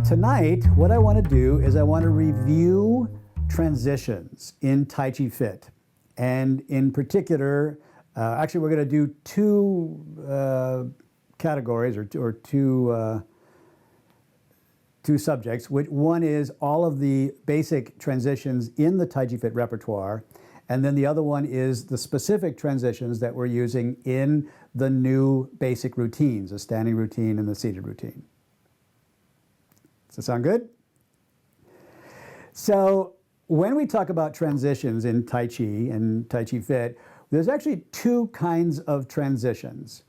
Tonight, what I want to do is I want to review transitions in TaijiFit. And in particular, actually we're going to do two categories or two subjects. One is all of the basic transitions in the TaijiFit repertoire, and then the other one is the specific transitions that we're using in the new basic routines, the standing routine and the seated routine. Does that sound good? So when we talk about transitions in Tai Chi and TaijiFit, there's actually two kinds of transitions.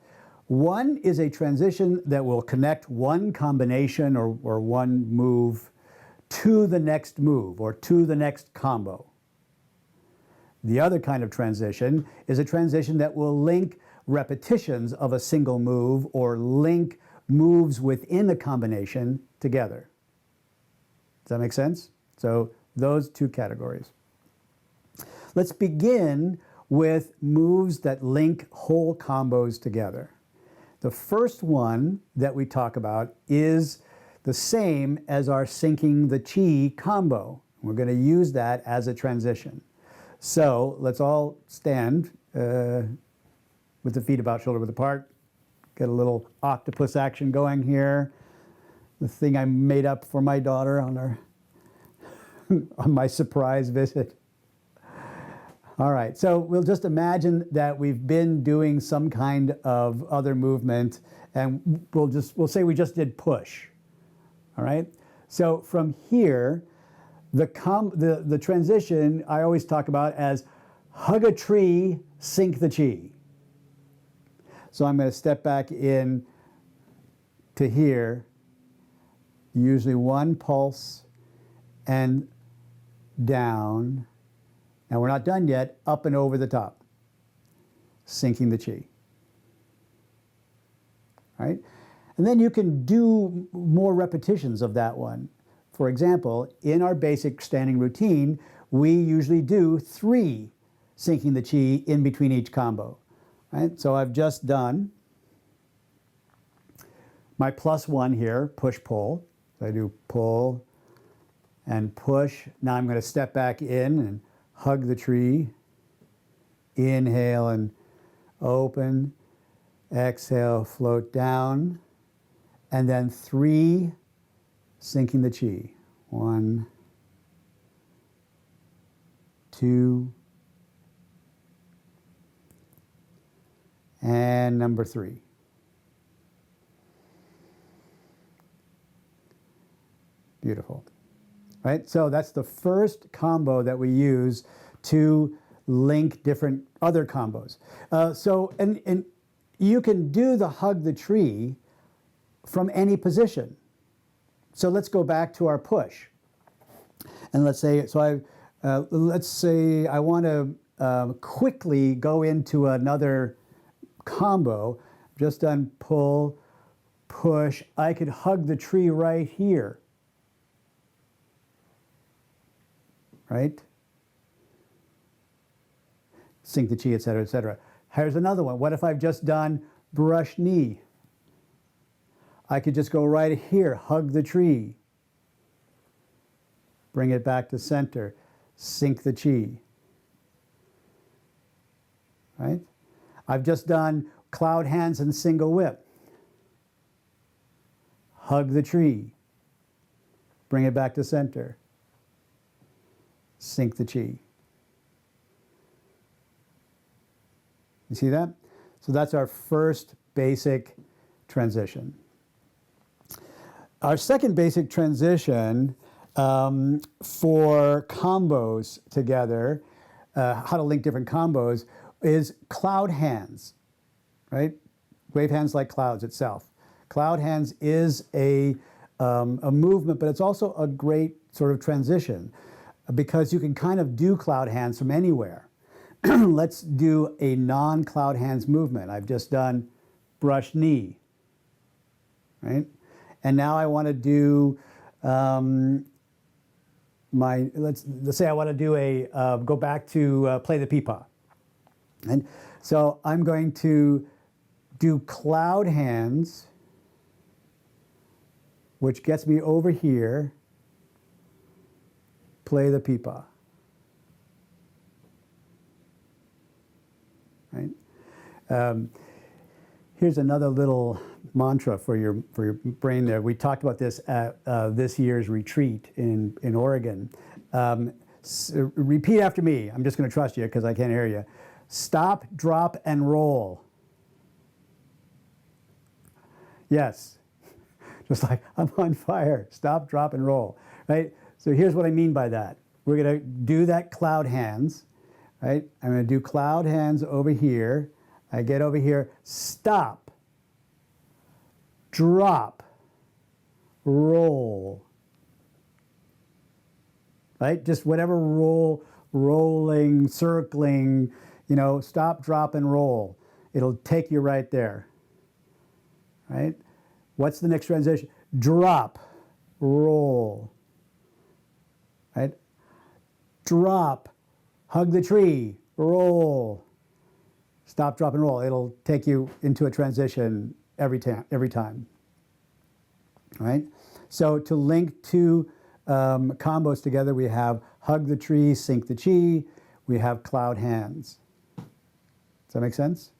One is a transition that will connect one combination or one move to the next move or to the next combo. The other kind of transition is a transition that will link repetitions of a single move or link moves within a combination together. Does that make sense? So those two categories. Let's begin with moves that link whole combos together. The first one that we talk about is the same as our sinking the chi combo. We're going to use that as a transition. So let's all stand with the feet about shoulder width apart. Get a little octopus action going here. The thing I made up for my daughter on my surprise visit. All right, so we'll just imagine that we've been doing some kind of other movement, and we'll say we just did push. All right, so from here, the transition I always talk about as hug a tree, sink the chi. So I'm going to step back in to here, usually one pulse and down. Now we're not done yet, up and over the top, sinking the chi. Right? And then you can do more repetitions of that one. For example, in our basic standing routine, we usually do 3 sinking the chi in between each combo. Right? So I've just done my +1 here, push-pull. So I do pull and push. Now I'm going to step back in and hug the tree. Inhale and open. Exhale, float down. And then 3 sinking the chi. 1, 2, and number 3. Beautiful. Right? So that's the first combo that we use to link different other combos. And you can do the hug the tree from any position. So let's go back to our push. And let's say I want to quickly go into another combo. Just done pull, push. I could hug the tree right here. Right? Sink the chi, et cetera, et cetera. Here's another one. What if I've just done brush knee? I could just go right here, hug the tree. Bring it back to center. Sink the chi. Right? I've just done cloud hands and single whip. Hug the tree. Bring it back to center. Sink the chi. You see that? So that's our first basic transition. Our second basic transition for combos together, how to link different combos, is cloud hands, right? Wave hands like clouds itself. Cloud hands is a movement, but it's also a great sort of transition because you can kind of do cloud hands from anywhere. Let's do a non-cloud hands movement. I've just done brush knee, right? And now I want to do let's say I want to do go back to play the peepaw. And so I'm going to do cloud hands which gets me over here, play the pipa. Right? Here's another little mantra for your brain there. We talked about this at this year's retreat in Oregon. Repeat after me. I'm just going to trust you because I can't hear you. Stop, drop, and roll. Yes. Just like I'm on fire. Stop, drop, and roll. Right? So here's what I mean by that. We're going to do that cloud hands. Right? I'm going to do cloud hands over here. I get over here. Stop. Drop. Roll. Right? Just whatever roll, rolling, circling, you know, stop, drop, and roll. It'll take you right there. Right? What's the next transition? Drop, roll. Right? Drop, hug the tree, roll. Stop, drop, and roll. It'll take you into a transition every time. Right? So to link two combos together, we have hug the tree, sink the chi. We have cloud hands. Does that make sense?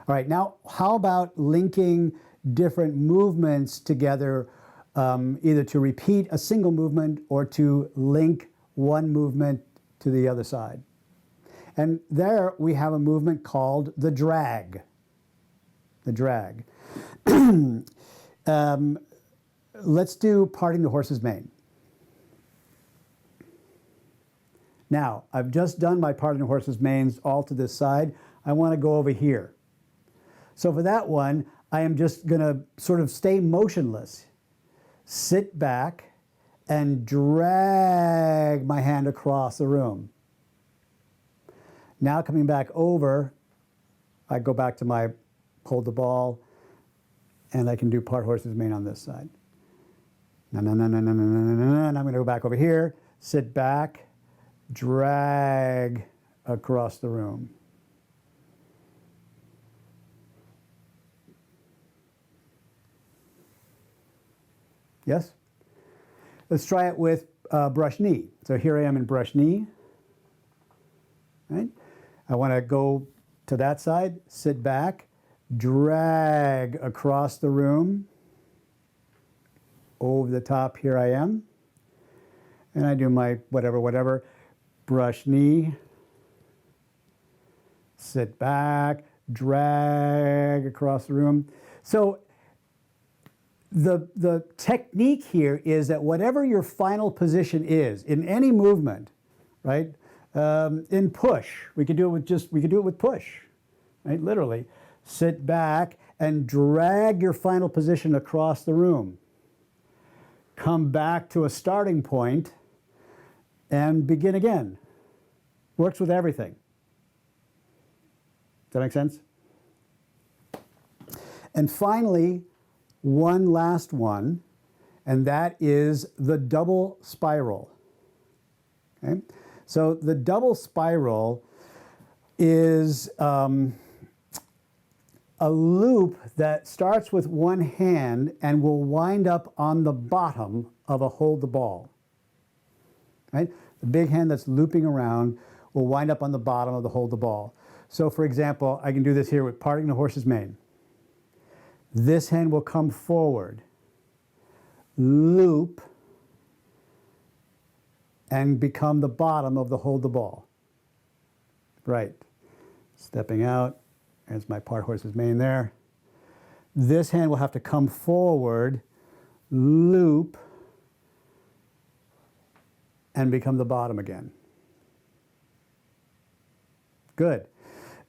All right, now how about linking different movements together, either to repeat a single movement or to link one movement to the other side? And there we have a movement called the drag. The drag. Let's do parting the horse's mane. Now, I've just done my parting the horse's manes all to this side. I want to go over here. So for that one, I am just going to sort of stay motionless, sit back, and drag my hand across the room. Now coming back over, I go back to my hold the ball, and I can do part horse's mane on this side. And I'm going to go back over here, sit back, drag across the room. Yes? Let's try it with brush knee. So here I am in brush knee. Right? I want to go to that side, sit back, drag across the room. Over the top, here I am. And I do my whatever, brush knee, sit back, drag across the room. So the technique here is that whatever your final position is in any movement, right? In push, we could do it with push, right? Literally, sit back and drag your final position across the room. Come back to a starting point and begin again. Works with everything. Does that make sense? And finally, one last one, and that is the double spiral. Okay? So the double spiral is a loop that starts with one hand and will wind up on the bottom of a hold the ball. Right? The big hand that's looping around will wind up on the bottom of the hold the ball. So for example, I can do this here with parting the horse's mane. This hand will come forward, loop, and become the bottom of the hold the ball. Right. Stepping out, there's my part horse's mane there. This hand will have to come forward, loop, and become the bottom again. Good.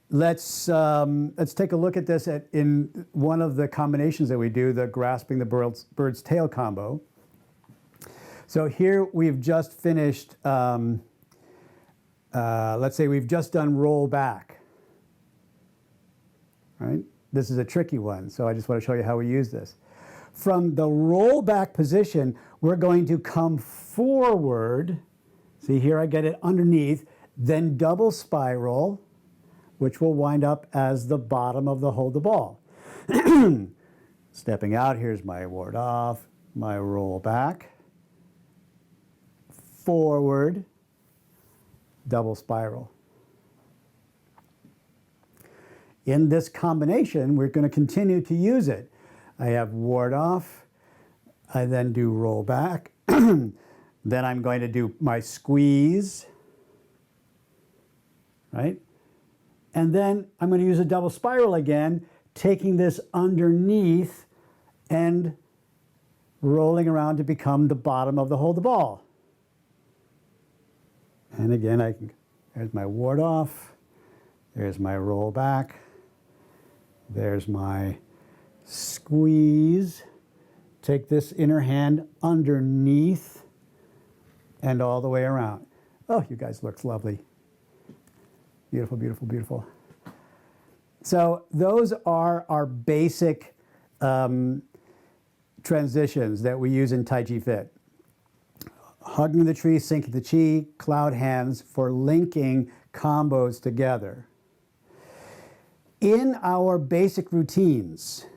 Let's take a look at this in one of the combinations that we do, the grasping the bird's tail combo. So here we've just finished, let's say we've just done roll back. Right? This is a tricky one, so I just want to show you how we use this. From the roll back position, we're going to come forward. See here, I get it underneath, then double spiral, which will wind up as the bottom of the hold the ball. Stepping out, here's my ward off, my roll back, forward, double spiral. In this combination, we're going to continue to use it. I have ward off, I then do roll back, then I'm going to do my squeeze, right? And then I'm going to use a double spiral again, taking this underneath and rolling around to become the bottom of the hold the ball. And again, there's my ward off, there's my roll back, there's my squeeze. Take this inner hand underneath and all the way around. Oh, you guys look lovely. Beautiful, beautiful, beautiful. So those are our basic transitions that we use in TaijiFit. Hugging the tree, sinking the chi, cloud hands for linking combos together. In our basic routines,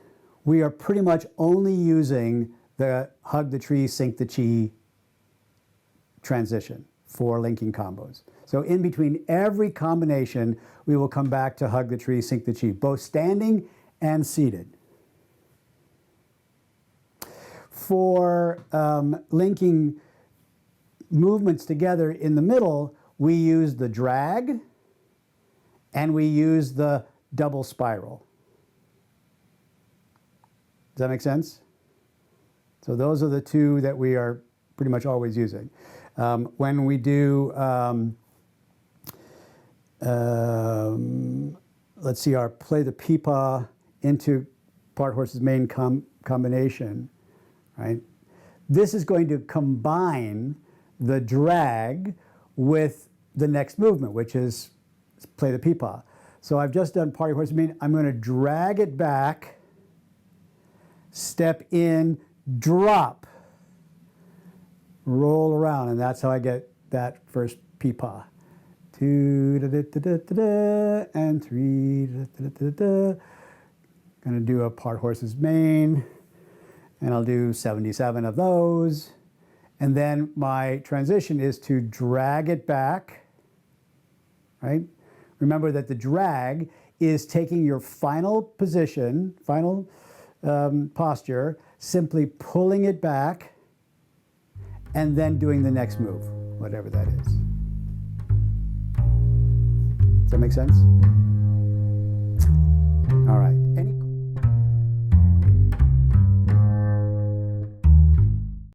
we are pretty much only using the hug the tree, sink the chi transition for linking combos. So in between every combination, we will come back to hug the tree, sink the chi, both standing and seated. For linking movements together in the middle, we use the drag and we use the double spiral. Does that make sense? So those are the two that we are pretty much always using. When we do, let's see, our play the pipa into part horse's main combination, right? This is going to combine the drag with the next movement, which is play the pipa. So I've just done party horse main. I'm going to drag it back, step in, drop, roll around, and that's how I get that first pipa. 2 da, da, da, da, da, da, and 3 da, da, da, da, da. Going to do a part horse's mane, and I'll do 77 of those. And then my transition is to drag it back, right? Remember that the drag is taking your final position, final posture, simply pulling it back, and then doing the next move, whatever that is. Does that make sense?